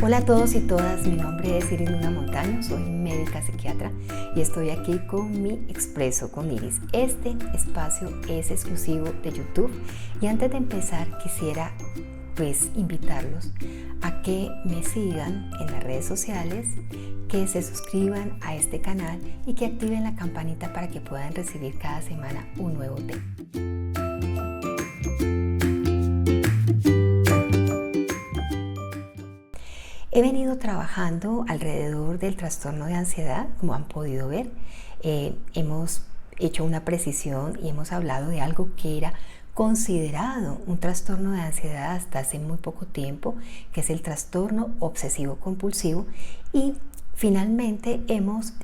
Hola a todos y todas, mi nombre es Iris Luna Montaño, soy médica psiquiatra y estoy aquí con mi Expreso con Iris. Este espacio es exclusivo de YouTube y antes de empezar quisiera invitarlos a que me sigan en las redes sociales, que se suscriban a este canal y que activen la campanita para que puedan recibir cada semana un nuevo tema. He venido trabajando alrededor del trastorno de ansiedad, como han podido ver. Hemos hecho una precisión y hemos hablado de algo que era considerado un trastorno de ansiedad hasta hace muy poco tiempo, que es el trastorno obsesivo compulsivo, y finalmente hemos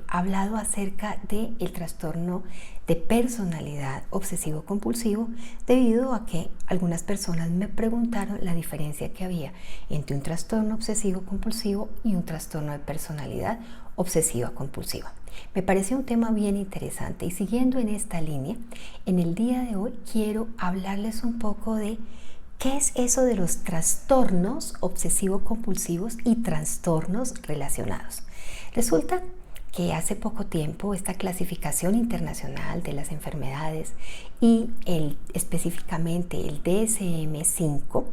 hablado acerca del trastorno de personalidad obsesivo compulsivo, debido a que algunas personas me preguntaron la diferencia que había entre un trastorno obsesivo compulsivo y un trastorno de personalidad obsesiva compulsiva. Me pareció un tema bien interesante y siguiendo en esta línea, en el día de hoy quiero hablarles un poco de ¿qué es eso de los trastornos obsesivo-compulsivos y trastornos relacionados? Resulta que hace poco tiempo esta clasificación internacional de las enfermedades y específicamente el DSM-5,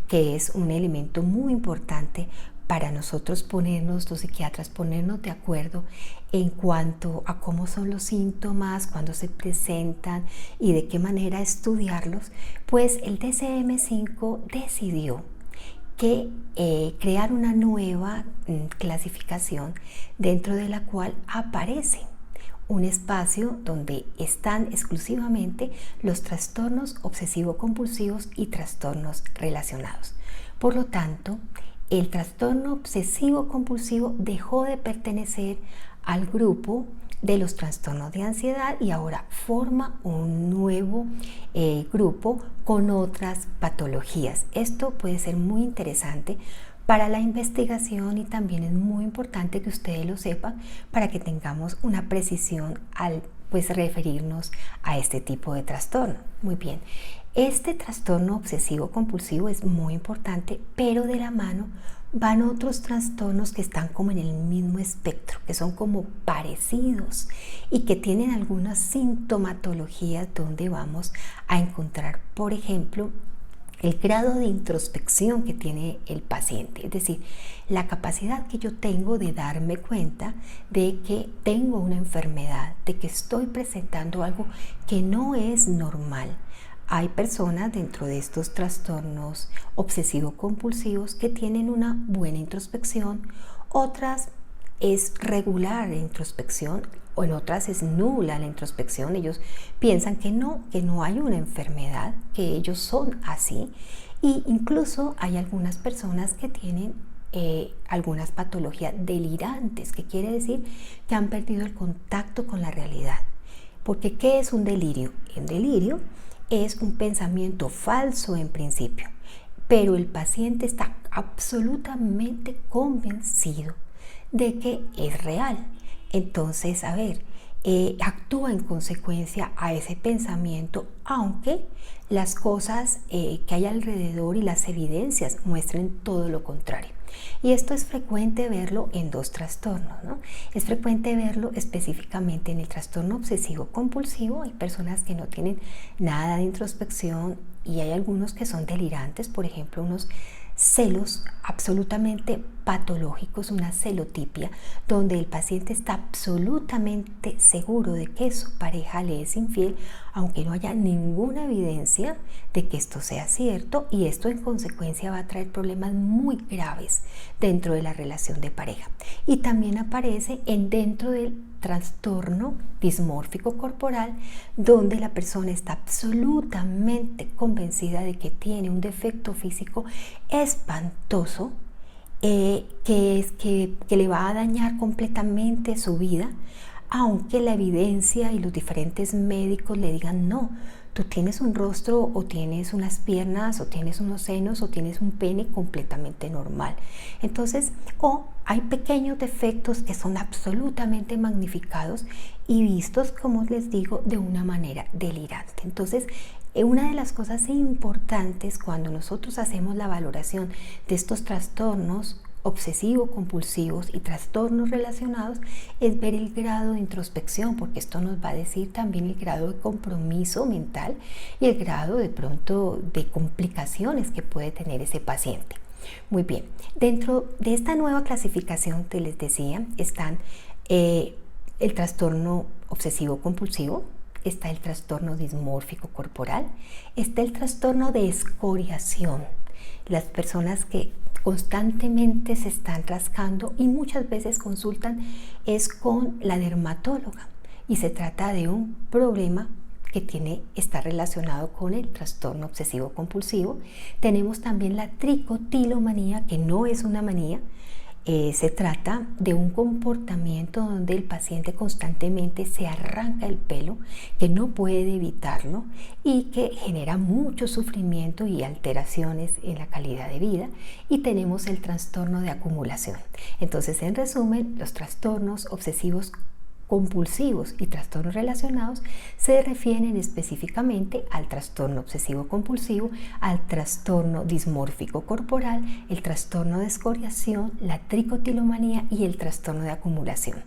que es un elemento muy importante para nosotros los psiquiatras, ponernos de acuerdo en cuanto a cómo son los síntomas, cuándo se presentan y de qué manera estudiarlos, pues el DSM-5 decidió crear una nueva clasificación dentro de la cual aparece un espacio donde están exclusivamente los trastornos obsesivo-compulsivos y trastornos relacionados. Por lo tanto, el trastorno obsesivo-compulsivo dejó de pertenecer al grupo de los trastornos de ansiedad y ahora forma un nuevo grupo con otras patologías. Esto puede ser muy interesante para la investigación y también es muy importante que ustedes lo sepan para que tengamos una precisión al referirnos a este tipo de trastorno. Muy bien, este trastorno obsesivo compulsivo es muy importante, pero de la mano van otros trastornos que están como en el mismo espectro, que son como parecidos y que tienen algunas sintomatologías donde vamos a encontrar, por ejemplo, el grado de introspección que tiene el paciente, es decir, la capacidad que yo tengo de darme cuenta de que tengo una enfermedad, de que estoy presentando algo que no es normal. Hay personas dentro de estos trastornos obsesivo-compulsivos que tienen una buena introspección, otras es regular la introspección o en otras es nula la introspección. Ellos piensan que no hay una enfermedad, que ellos son así, y incluso hay algunas personas que tienen algunas patologías delirantes, que quiere decir que han perdido el contacto con la realidad. Porque ¿qué es un delirio? El delirio es un pensamiento falso en principio, pero el paciente está absolutamente convencido de que es real. Entonces, actúa en consecuencia a ese pensamiento, aunque las cosas que hay alrededor y las evidencias muestren todo lo contrario. Y esto es frecuente verlo en dos trastornos, ¿no? Es frecuente verlo específicamente en el trastorno obsesivo compulsivo. Hay personas que no tienen nada de introspección y hay algunos que son delirantes, por ejemplo, unos celos absolutamente patológicos, una celotipia, donde el paciente está absolutamente seguro de que su pareja le es infiel, aunque no haya ninguna evidencia de que esto sea cierto, y esto en consecuencia va a traer problemas muy graves dentro de la relación de pareja. Y también aparece dentro del trastorno dismórfico corporal, donde la persona está absolutamente convencida de que tiene un defecto físico espantoso, que le va a dañar completamente su vida, aunque la evidencia y los diferentes médicos le digan no, tú tienes un rostro o tienes unas piernas o tienes unos senos o tienes un pene completamente normal. Entonces, hay pequeños defectos que son absolutamente magnificados y vistos, como les digo, de una manera delirante. Entonces, una de las cosas importantes cuando nosotros hacemos la valoración de estos trastornos obsesivo-compulsivos y trastornos relacionados es ver el grado de introspección, porque esto nos va a decir también el grado de compromiso mental y el grado de pronto de complicaciones que puede tener ese paciente. Muy bien, dentro de esta nueva clasificación que les decía están el trastorno obsesivo-compulsivo, está el trastorno dismórfico corporal, está el trastorno de escoriación, las personas que constantemente se están rascando y muchas veces consultan es con la dermatóloga y se trata de un problema que está relacionado con el trastorno obsesivo compulsivo. Tenemos también la tricotilomanía, que no es una manía. Se trata de un comportamiento donde el paciente constantemente se arranca el pelo, que no puede evitarlo y que genera mucho sufrimiento y alteraciones en la calidad de vida. Y tenemos el trastorno de acumulación. Entonces, en resumen, los trastornos obsesivos compulsivos y trastornos relacionados se refieren específicamente al trastorno obsesivo compulsivo, al trastorno dismórfico corporal, el trastorno de escoriación, la tricotilomanía y el trastorno de acumulación.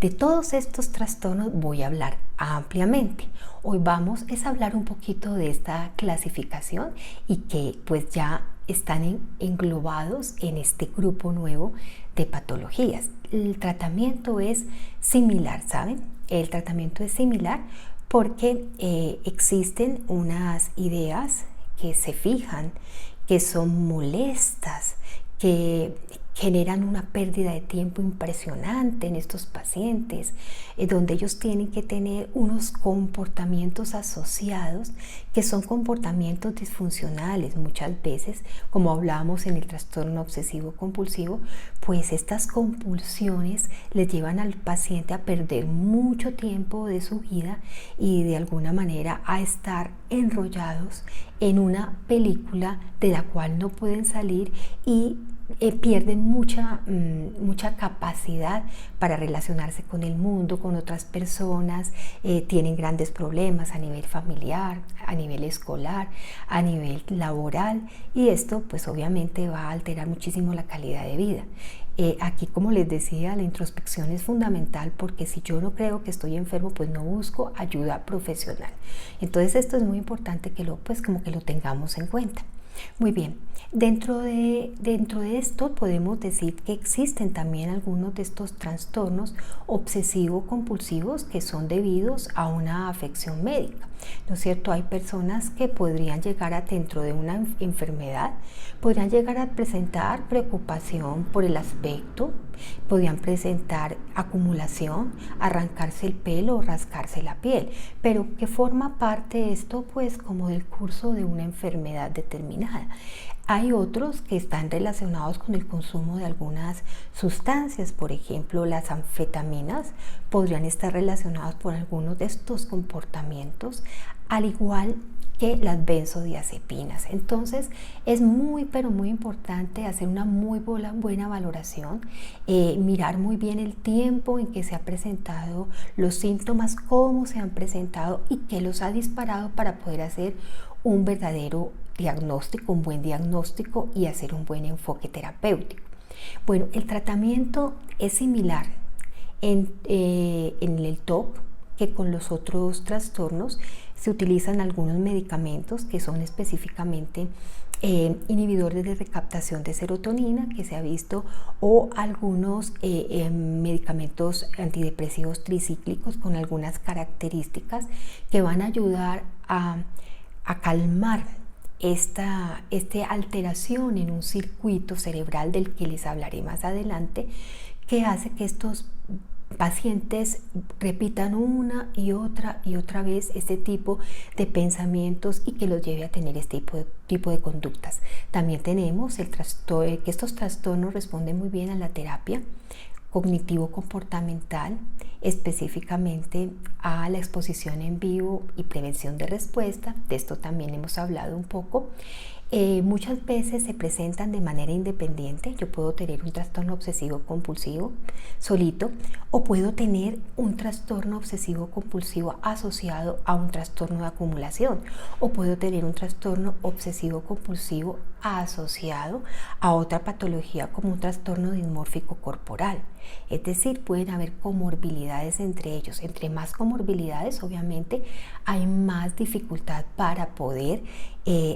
De todos estos trastornos voy a hablar ampliamente. Hoy vamos a hablar un poquito de esta clasificación y que pues ya están englobados en este grupo nuevo de patologías. El tratamiento es similar, ¿saben? El tratamiento es similar porque existen unas ideas que se fijan, que son molestas, que generan una pérdida de tiempo impresionante en estos pacientes, donde ellos tienen que tener unos comportamientos asociados que son comportamientos disfuncionales muchas veces, como hablábamos en el trastorno obsesivo compulsivo, pues estas compulsiones les llevan al paciente a perder mucho tiempo de su vida y de alguna manera a estar enrollados en una película de la cual no pueden salir y pierden mucha capacidad para relacionarse con el mundo, con otras personas, tienen grandes problemas a nivel familiar, a nivel escolar, a nivel laboral y esto pues obviamente va a alterar muchísimo la calidad de vida. Aquí, como les decía, la introspección es fundamental porque si yo no creo que estoy enfermo, pues no busco ayuda profesional. Entonces esto es muy importante que lo tengamos en cuenta. Muy bien, dentro de esto podemos decir que existen también algunos de estos trastornos obsesivo-compulsivos que son debidos a una afección médica, ¿no es cierto? Hay personas que podrían llegar a, dentro de una enfermedad, podrían llegar a presentar preocupación por el aspecto, podrían presentar acumulación, arrancarse el pelo o rascarse la piel, pero que forma parte de esto pues como del curso de una enfermedad determinada. Hay otros que están relacionados con el consumo de algunas sustancias, por ejemplo, las anfetaminas podrían estar relacionadas por algunos de estos comportamientos, al igual que las benzodiazepinas. Entonces es pero muy importante hacer una muy buena valoración, mirar muy bien el tiempo en que se ha presentado los síntomas, cómo se han presentado y qué los ha disparado para poder hacer un verdadero diagnóstico, un buen diagnóstico y hacer un buen enfoque terapéutico. Bueno, el tratamiento es similar en el TOC que con los otros trastornos. Se utilizan algunos medicamentos que son específicamente inhibidores de recaptación de serotonina que se ha visto o algunos medicamentos antidepresivos tricíclicos con algunas características que van a ayudar a calmar esta alteración en un circuito cerebral del que les hablaré más adelante, que hace que estos pacientes repitan una y otra vez este tipo de pensamientos y que los lleve a tener este tipo de conductas. También tenemos que estos trastornos responden muy bien a la terapia cognitivo-comportamental, específicamente a la exposición en vivo y prevención de respuesta. De esto también hemos hablado un poco. Muchas veces se presentan de manera independiente. Yo puedo tener un trastorno obsesivo compulsivo solito, o puedo tener un trastorno obsesivo compulsivo asociado a un trastorno de acumulación, o puedo tener un trastorno obsesivo compulsivo asociado a otra patología como un trastorno dismórfico corporal. Es decir, pueden haber comorbilidades entre ellos. Entre más comorbilidades, obviamente, hay más dificultad para poder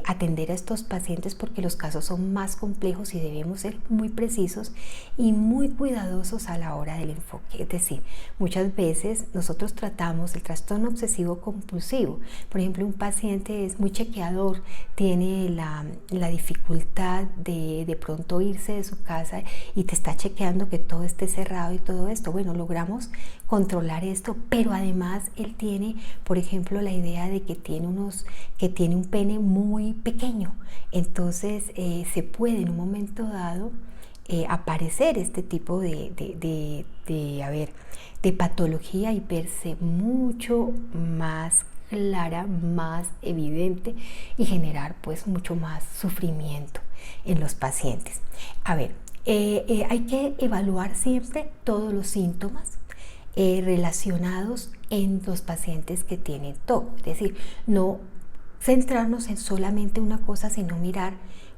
atender a estos pacientes, porque los casos son más complejos y debemos ser muy precisos y muy cuidadosos a la hora del enfoque. Es decir, muchas veces nosotros tratamos el trastorno obsesivo compulsivo. Por ejemplo, un paciente es muy chequeador, tiene la dificultad de pronto irse de su casa y te está chequeando que todo esté cerrado y todo esto. Bueno, logramos controlar esto, pero además él tiene, por ejemplo, la idea de que tiene un pene muy pequeño. Entonces se puede en un momento dado aparecer este tipo de patología y verse mucho más clara, más evidente, y generar pues mucho más sufrimiento en los pacientes. Hay que evaluar siempre todos los síntomas relacionados en los pacientes que tienen TOC. Es decir, no centrarnos en solamente una cosa, sino mirar,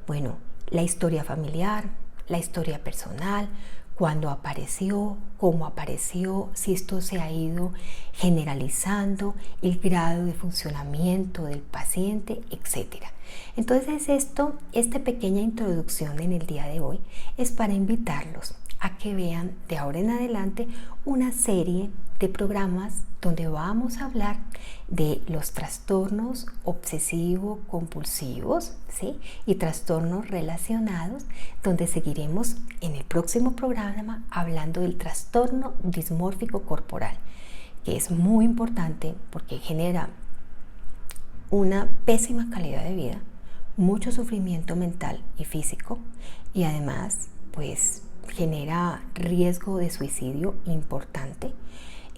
bueno, la historia familiar, la historia personal, cuándo apareció, cómo apareció, si esto se ha ido generalizando, el grado de funcionamiento del paciente, etc. Entonces esta pequeña introducción en el día de hoy es para invitarlos a que vean de ahora en adelante una serie de programas donde vamos a hablar de los trastornos obsesivo-compulsivos, ¿sí? Y trastornos relacionados, donde seguiremos en el próximo programa hablando del trastorno dismórfico corporal, que es muy importante porque genera una pésima calidad de vida, mucho sufrimiento mental y físico, y además pues genera riesgo de suicidio importante.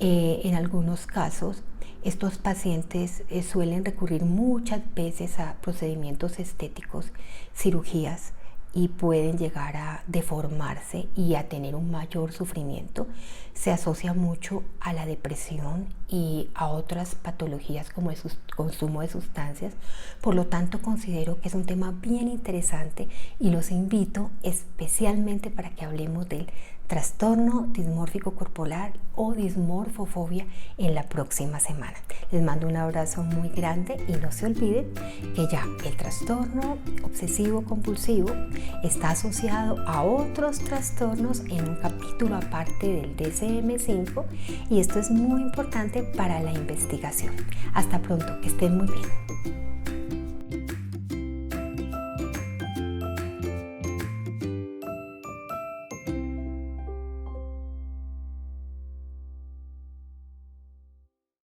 En algunos casos estos pacientes suelen recurrir muchas veces a procedimientos estéticos, cirugías, y pueden llegar a deformarse y a tener un mayor sufrimiento. Se asocia mucho a la depresión y a otras patologías como el consumo de sustancias. Por lo tanto, considero que es un tema bien interesante y los invito especialmente para que hablemos del trastorno dismórfico corporal o dismorfofobia en la próxima semana. Les mando un abrazo muy grande y no se olviden que ya el trastorno obsesivo compulsivo está asociado a otros trastornos en un capítulo aparte del DSM-5, y esto es muy importante para la investigación. Hasta pronto, que estén muy bien.